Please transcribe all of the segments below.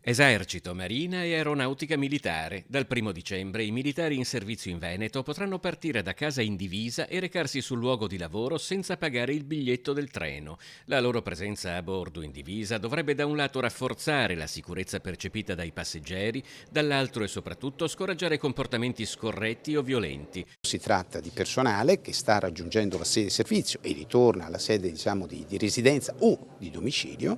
Esercito, Marina e Aeronautica Militare. Dal 1° dicembre i militari in servizio in Veneto potranno partire da casa in divisa e recarsi sul luogo di lavoro senza pagare il biglietto del treno. La loro presenza a bordo in divisa dovrebbe da un lato rafforzare la sicurezza percepita dai passeggeri, dall'altro e soprattutto scoraggiare comportamenti scorretti o violenti. Si tratta di personale che sta raggiungendo la sede di servizio e ritorna alla sede di residenza o di domicilio,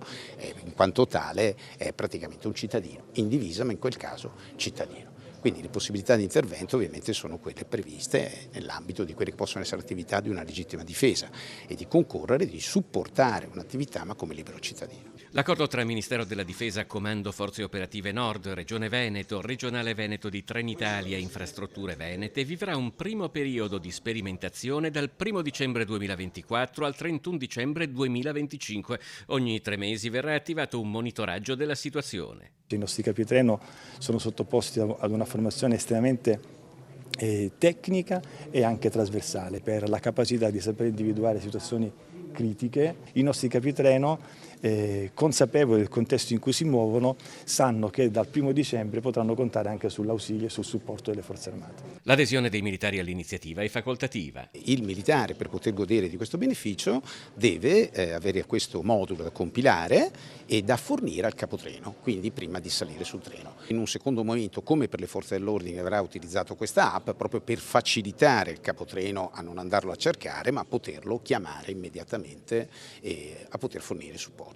in quanto tale è praticamente un cittadino, in divisa ma in quel caso cittadino. Quindi le possibilità di intervento ovviamente sono quelle previste nell'ambito di quelle che possono essere attività di una legittima difesa e di concorrere, di supportare un'attività ma come libero cittadino. L'accordo tra Ministero della Difesa, Comando Forze Operative Nord, Regione Veneto, Regionale Veneto di Trenitalia e Infrastrutture Venete vivrà un primo periodo di sperimentazione dal 1° dicembre 2024 al 31 dicembre 2025. Ogni 3 mesi verrà attivato un monitoraggio della situazione. I nostri capitreno sono sottoposti ad una formazione estremamente tecnica e anche trasversale per la capacità di saper individuare situazioni critiche. I nostri capitreno, consapevoli del contesto in cui si muovono, sanno che dal 1° dicembre potranno contare anche sull'ausilio e sul supporto delle forze armate. L'adesione dei militari all'iniziativa è facoltativa. Il militare, per poter godere di questo beneficio, deve avere questo modulo da compilare e da fornire al capotreno, quindi prima di salire sul treno. In un secondo momento, come per le forze dell'ordine, avrà utilizzato questa app proprio per facilitare il capotreno a non andarlo a cercare, ma a poterlo chiamare immediatamente e a poter fornire supporto.